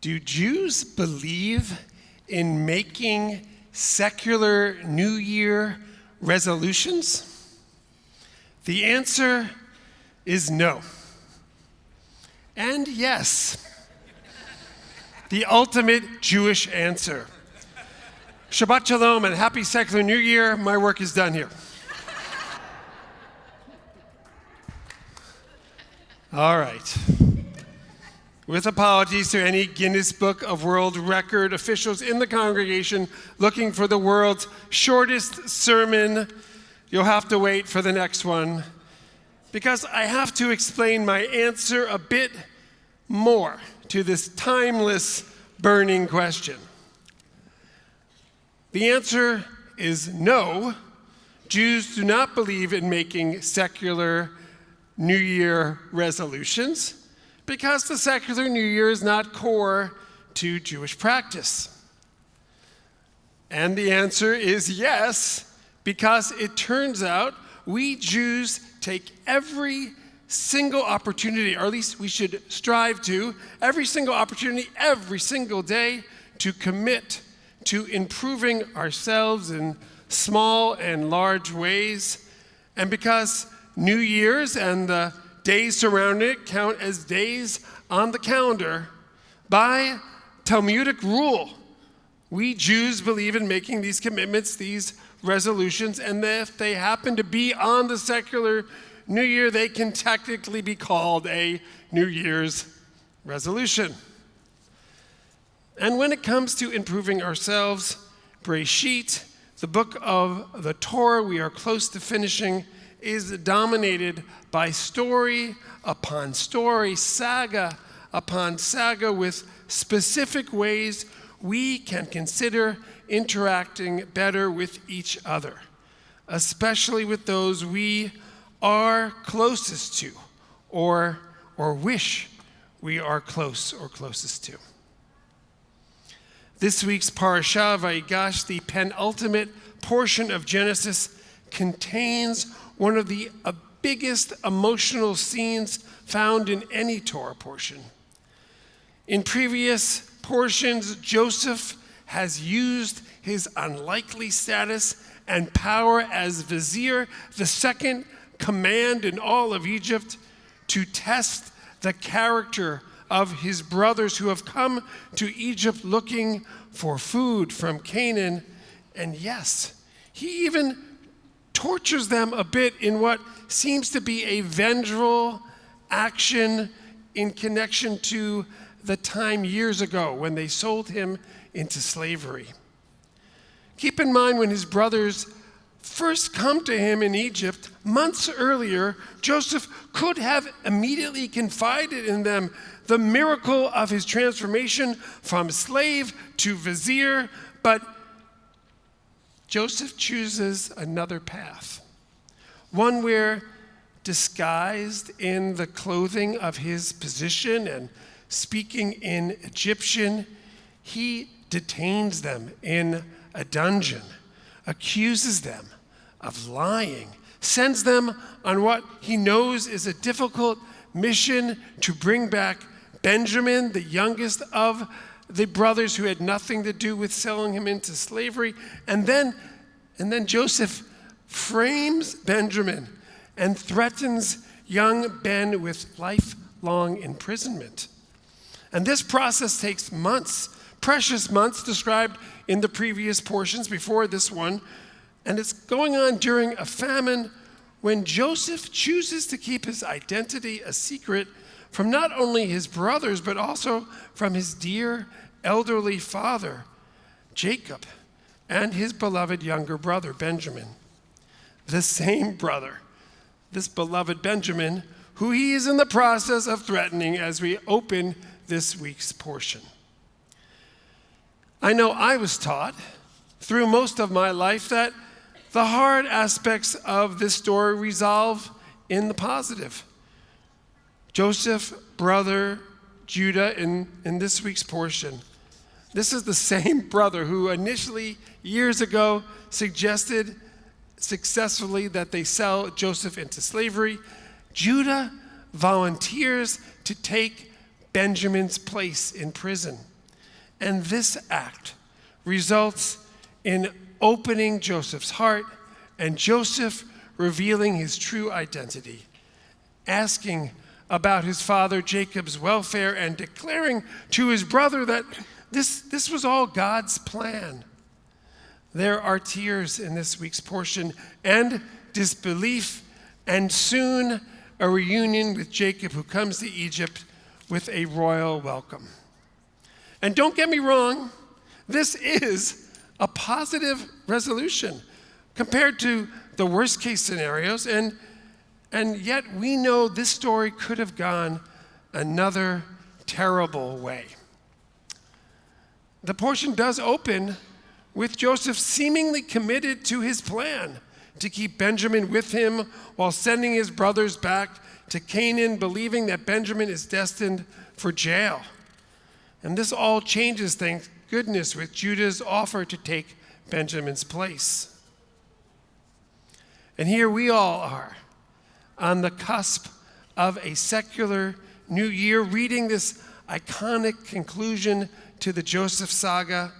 Do Jews believe in making secular New Year resolutions? The answer is no. And yes. The ultimate Jewish answer. Shabbat Shalom and happy secular New Year. My work is done here. All right. With apologies to any Guinness Book of World Record officials in the congregation looking for the world's shortest sermon, you'll have to wait for the next one because I have to explain my answer a bit more to this timeless, burning question. The answer is no. Jews do not believe in making secular New Year resolutions because the secular New Year is not core to Jewish practice. And the answer is yes, because it turns out we Jews take every single opportunity, or at least we should strive to, every single opportunity, every single day to commit to improving ourselves in small and large ways. And because New Year's and the days surrounding it count as days on the calendar, by Talmudic rule, we Jews believe in making these commitments, these resolutions, and if they happen to be on the secular New Year, they can technically be called a New Year's resolution. And when it comes to improving ourselves, Bereshit, the book of the Torah we are close to finishing, is dominated by story upon story, saga upon saga, with specific ways we can consider interacting better with each other, especially with those we are closest to, or wish we are close or closest to. This week's Parashah, Vayigash, the penultimate portion of Genesis, contains one of the biggest emotional scenes found in any Torah portion. In previous portions, Joseph has used his unlikely status and power as vizier, the second command in all of Egypt, to test the character of his brothers who have come to Egypt looking for food from Canaan. And yes, he even tortures them a bit in what seems to be a vengeful action in connection to the time years ago when they sold him into slavery. Keep in mind, when his brothers first come to him in Egypt, months earlier, Joseph could have immediately confided in them the miracle of his transformation from slave to vizier, but Joseph chooses another path, one where, disguised in the clothing of his position and speaking in Egyptian, he detains them in a dungeon, accuses them of lying, sends them on what he knows is a difficult mission to bring back Benjamin, the youngest of the brothers who had nothing to do with selling him into slavery. And then Joseph frames Benjamin and threatens young Ben with lifelong imprisonment. And this process takes months, precious months described in the previous portions before this one. And it's going on during a famine when Joseph chooses to keep his identity a secret from not only his brothers, but also from his dear elderly father, Jacob, and his beloved younger brother, Benjamin. The same brother, this beloved Benjamin, who he is in the process of threatening as we open this week's portion. I know I was taught through most of my life that the hard aspects of this story resolve in the positive. Joseph, brother, Judah in this week's portion. This is the same brother who initially, years ago, suggested successfully that they sell Joseph into slavery. Judah volunteers to take Benjamin's place in prison. And this act results in opening Joseph's heart and Joseph revealing his true identity, asking about his father Jacob's welfare and declaring to his brother that this was all God's plan. There are tears in this week's portion and disbelief, and soon a reunion with Jacob, who comes to Egypt with a royal welcome. And don't get me wrong, this is a positive resolution compared to the worst case scenarios, and yet we know this story could have gone another terrible way. The portion does open with Joseph seemingly committed to his plan to keep Benjamin with him while sending his brothers back to Canaan, believing that Benjamin is destined for jail. And this all changes, thank goodness, with Judah's offer to take Benjamin's place. And here we all are, on the cusp of a secular new year, reading this iconic conclusion to the Joseph saga.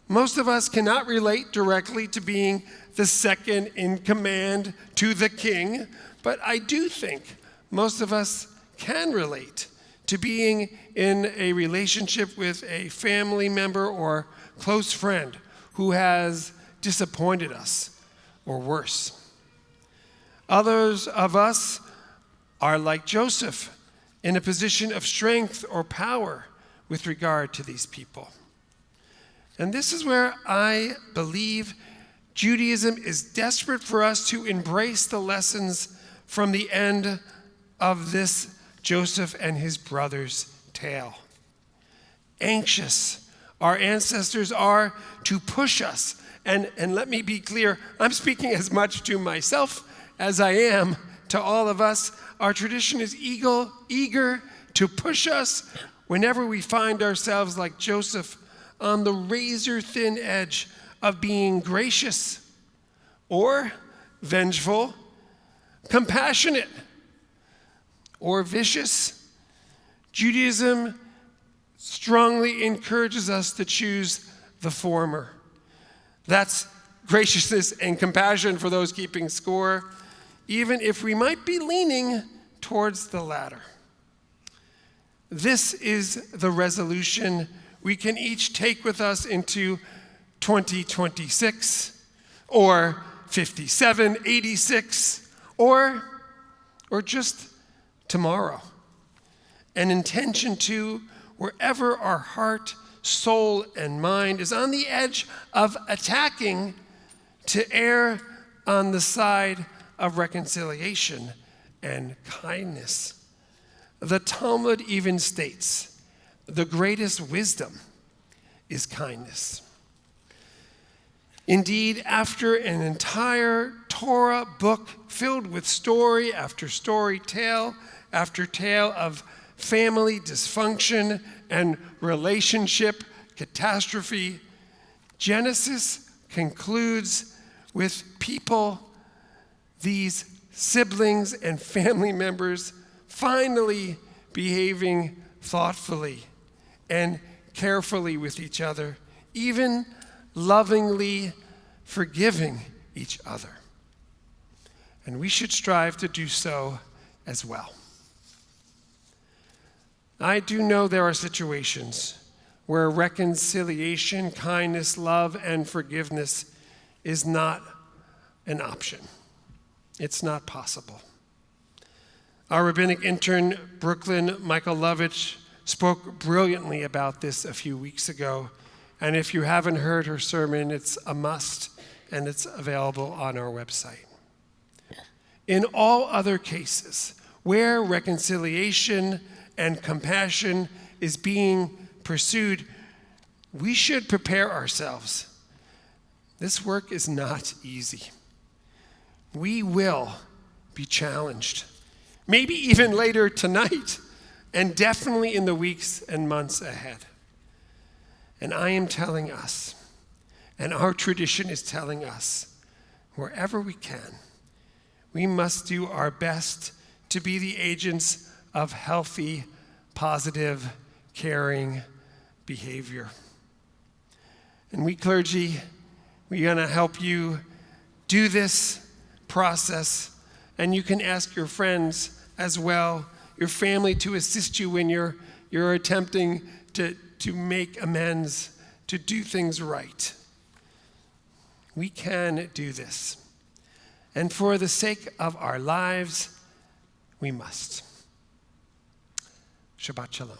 Most of us cannot relate directly to being the second in command to the king, but I do think most of us can relate to being in a relationship with a family member or close friend who has disappointed us, or worse. Others of us are like Joseph, in a position of strength or power with regard to these people. And this is where I believe Judaism is desperate for us to embrace the lessons from the end of this Joseph and his brothers' tale. Anxious, our ancestors are to push us. And let me be clear, I'm speaking as much to myself as I am to all of us. Our tradition is eager to push us whenever we find ourselves like Joseph on the razor-thin edge of being gracious or vengeful, compassionate or vicious. Judaism strongly encourages us to choose the former. That's graciousness and compassion for those keeping score, even if we might be leaning towards the latter. This is the resolution we can each take with us into 2026, or 57, 86, or just tomorrow. An intention to, wherever our heart, soul, and mind is on the edge of attacking, to err on the side of reconciliation and kindness. The Talmud even states, the greatest wisdom is kindness. Indeed, after an entire Torah book filled with story after story, tale after tale of family dysfunction and relationship catastrophe, Genesis concludes with people, these siblings and family members, finally behaving thoughtfully and carefully with each other, even lovingly forgiving each other. And we should strive to do so as well. I do know there are situations where reconciliation, kindness, love, and forgiveness is not an option. It's not possible. Our rabbinic intern, Brooklyn Michael Lovich, spoke brilliantly about this a few weeks ago. And if you haven't heard her sermon, it's a must, and it's available on our website. In all other cases where reconciliation and compassion is being pursued, we should prepare ourselves. This work is not easy. We will be challenged, maybe even later tonight, and definitely in the weeks and months ahead. And I am telling us, and our tradition is telling us, wherever we can, we must do our best to be the agents of healthy positive, caring behavior. And we clergy, we're going to help you do this process, and you can ask your friends as well, your family, to assist you when you're attempting to make amends, to do things right. We can do this. And for the sake of our lives, we must. Shabbat Shalom.